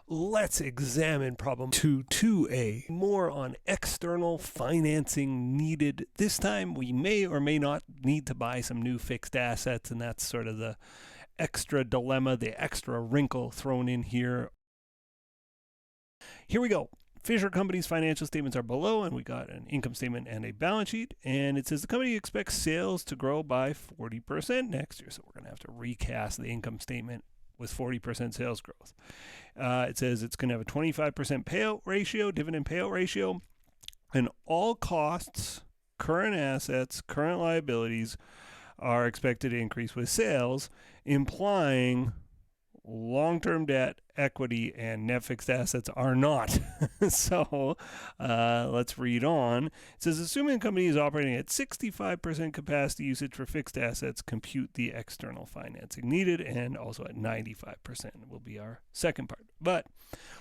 Let's examine problem 2.2a. More on external financing needed. This time we may or may not need to buy some new fixed assets, and that's sort of the extra dilemma, the extra wrinkle thrown in here. Here we go. Fisher Company's financial statements are below, and we got an income statement and a balance sheet. And it says the company expects sales to grow by 40% next year. So we're going to have to recast the income statement with 40% sales growth. It says it's going to have a 25% payout ratio, dividend payout ratio, and all costs, current assets, current liabilities are expected to increase with sales, implying long-term debt, equity, and net fixed assets are not. So let's read on. It says, assuming the company is operating at 65% capacity usage for fixed assets, compute the external financing needed, and also at 95% will be our second part. But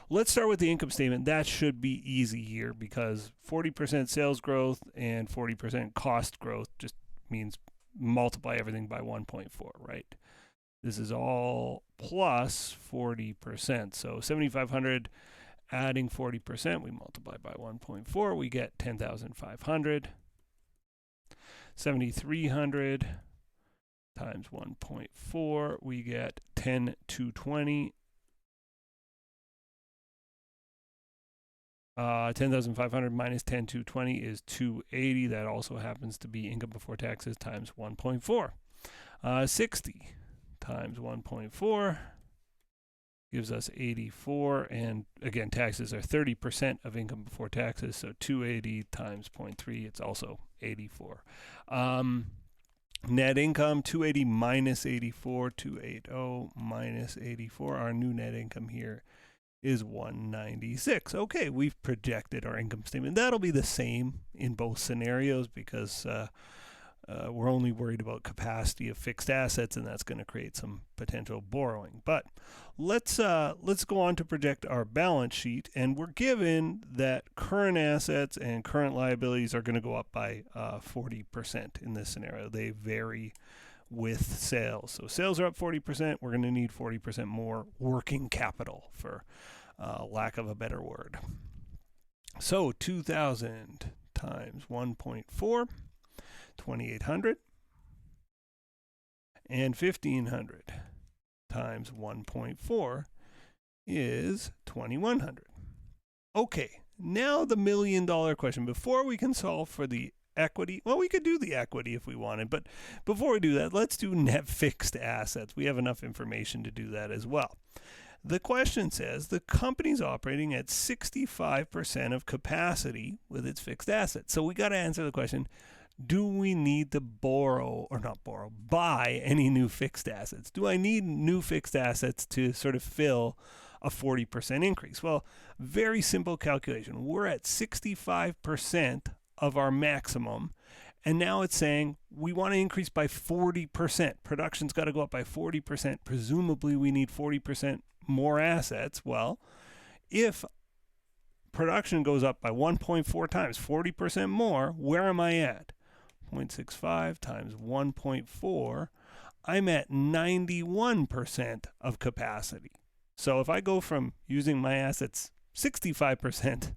let's start with the income statement. That should be easy here because 40% sales growth and 40% cost growth just means multiply everything by 1.4, right? This is all plus 40%. So 7,500 adding 40%, we multiply by 1.4, we get 10,500. 7,300 times 1.4, we get 10,220. 10,500 minus 10,220 is 280. That also happens to be income before taxes times 1.4. 60 times 1.4 gives us 84, and again taxes are 30% of income before taxes, so 280 times 0.3, it's also 84. Net income, 280 minus 84, 280 minus 84, our new net income here is 196. Okay, we've projected our income statement. That'll be the same in both scenarios because we're only worried about capacity of fixed assets, and that's going to create some potential borrowing. But let's go on to project our balance sheet, and we're given that current assets and current liabilities are going to go up by 40% in this scenario. They vary with sales. So sales are up 40%. We're going to need 40% more working capital, for lack of a better word. So 2,000 times 1.4. 2,800, and 1,500 times 1.4 is 2,100. Okay, now the $1 million question. Before we can solve for the equity, well, we could do the equity if we wanted, but before we do that, let's do net fixed assets. We have enough information to do that as well. The question says the company's operating at 65% of capacity with its fixed assets. So we got to answer the question, do we need to buy any new fixed assets? Do I need new fixed assets to sort of fill a 40% increase? Well, very simple calculation. We're at 65% of our maximum, and now it's saying we want to increase by 40%. Production's got to go up by 40%. Presumably we need 40% more assets. Well, if production goes up by 1.4 times, 40% more, where am I at? 0.65 times 1.4, I'm at 91% of capacity. So if I go from using my assets 65%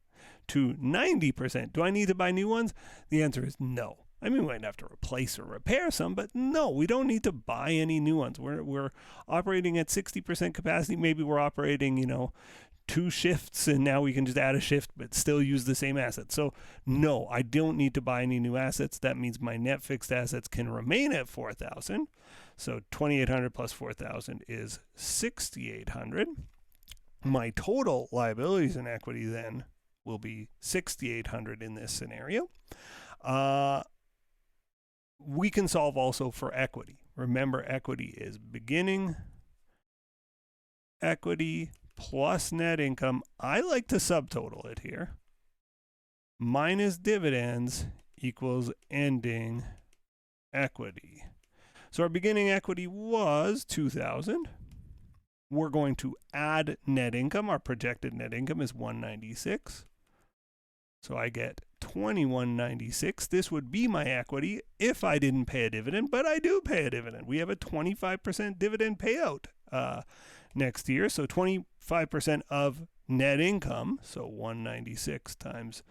to 90%, do I need to buy new ones? The answer is no. I mean, we might have to replace or repair some, but no, we don't need to buy any new ones. We're operating at 60% capacity. Maybe we're operating, 2 shifts, and now we can just add a shift but still use the same assets. So no, I don't need to buy any new assets. That means my net fixed assets can remain at 4,000. So 2,800 plus 4,000 is 6,800. My total liabilities and equity then will be 6,800 in this scenario. We can solve also for equity. Remember, equity is beginning equity plus net income. I like to subtotal it here. Minus dividends equals ending equity. So our beginning equity was 2,000. We're going to add net income. Our projected net income is 196. So I get 2196. This would be my equity if I didn't pay a dividend, but I do pay a dividend. We have a 25% dividend payout next year. So 25% of net income, so 196 times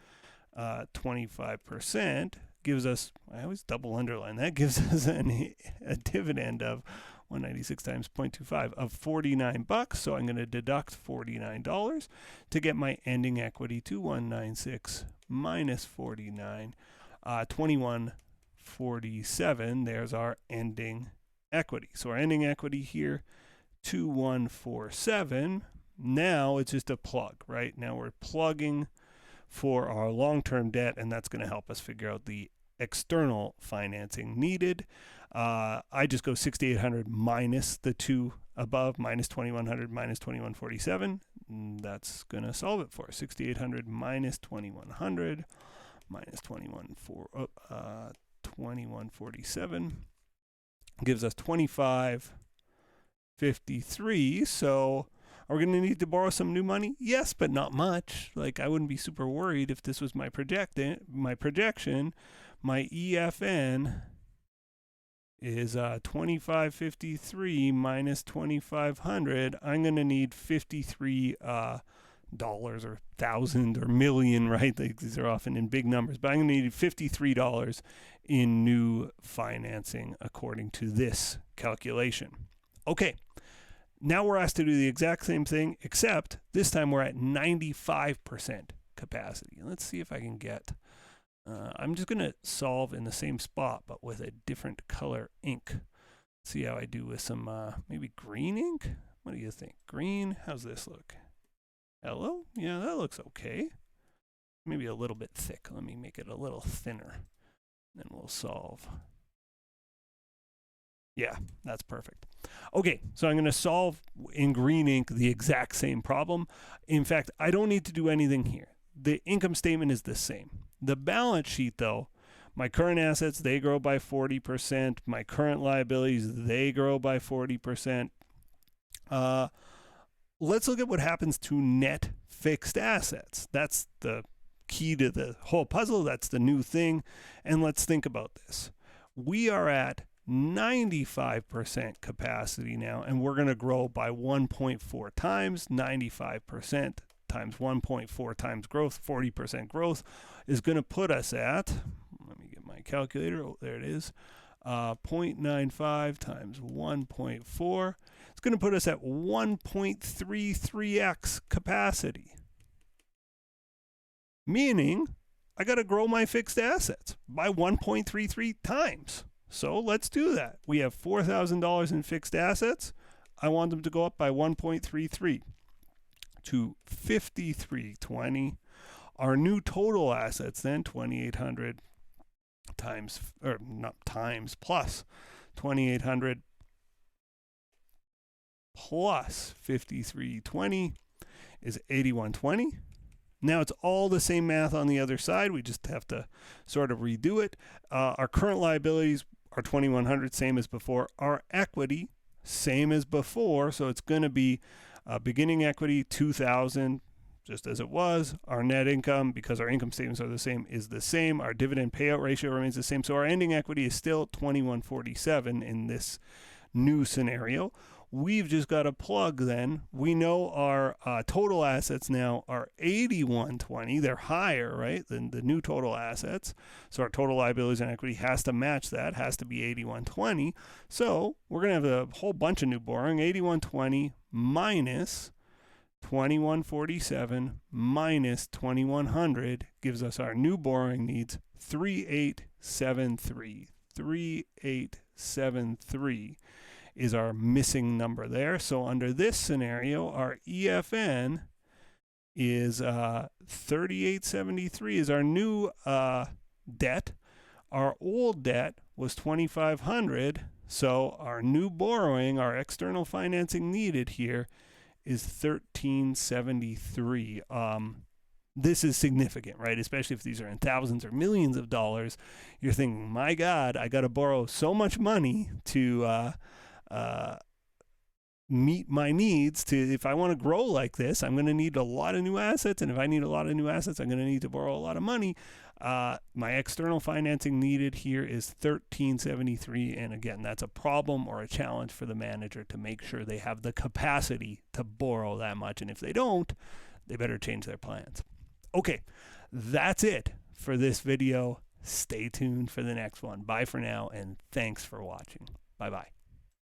25% gives us, I always double underline that, gives us a dividend of 196 times 0.25 of $49. So I'm going to deduct $49 to get my ending equity to 196 minus 49, 2147. There's our ending equity. So our ending equity here, 2147. Now it's just a plug, right? Now we're plugging for our long-term debt, and that's going to help us figure out the external financing needed. I just go 6,800 minus the two above, minus 2,100 minus 2,147. That's going to solve it for us. 6,800 minus 2,100 minus 2,147 gives us 2,553. So are we going to need to borrow some new money? Yes, but not much. Like, I wouldn't be super worried if this was my projection. My EFN is 2,553 minus 2,500. I'm going to need 53 dollars or thousand or million, right? These are often in big numbers, but I'm going to need $53 in new financing according to this calculation. Okay. Now we're asked to do the exact same thing, except this time we're at 95% capacity. Let's see if I can get, I'm just going to solve in the same spot, but with a different color ink. See how I do with some, maybe green ink? What do you think? Green? How's this look? Hello? Yeah, that looks okay. Maybe a little bit thick. Let me make it a little thinner. Then we'll solve. Yeah, that's perfect. Okay, so I'm going to solve in green ink the exact same problem. In fact, I don't need to do anything here. The income statement is the same. The balance sheet, though, my current assets, they grow by 40%. My current liabilities, they grow by 40%. Let's look at what happens to net fixed assets. That's the key to the whole puzzle. That's the new thing. And let's think about this. We are at 95% capacity now, and we're going to grow by 1.4 times. 95% times 1.4 times growth, 40% growth, is going to put us at, let me get my calculator, oh, there it is, 0.95 times 1.4. It's going to put us at 1.33x capacity. Meaning, I got to grow my fixed assets by 1.33 times. So let's do that. We have $4,000 in fixed assets. I want them to go up by 1.33 to 5,320. Our new total assets then, 2,800 times, or not times, plus 2,800 plus 5,320 is 8,120. Now it's all the same math on the other side. We just have to sort of redo it. Our current liabilities are 2,100, same as before. Our equity, same as before. So it's going to be beginning equity, 2,000, just as it was. Our net income, because our income statements are the same, is the same. Our dividend payout ratio remains the same. So our ending equity is still 2,147 in this new scenario. We've just got to plug then. We know our total assets now are 8,120. They're higher, right, than the new total assets. So our total liabilities and equity has to match that, has to be 8,120. So we're going to have a whole bunch of new borrowing. 8,120 minus 2,147 minus 2,100 gives us our new borrowing needs, 3,873. 3,873. Is our missing number there. So under this scenario, our EFN is 3,873 is our new debt. Our old debt was 2,500. So our new borrowing, our external financing needed here is 1,373. This is significant, right? Especially if these are in thousands or millions of dollars. You're thinking, my God, I got to borrow so much money to meet my needs. If I want to grow like this, I'm going to need a lot of new assets, and if I need a lot of new assets, I'm going to need to borrow a lot of money. My external financing needed here is $1,373, and again, that's a problem or a challenge for the manager to make sure they have the capacity to borrow that much, and if they don't, they better change their plans. Okay, that's it for this video. Stay tuned for the next one. Bye for now, and thanks for watching. Bye-bye.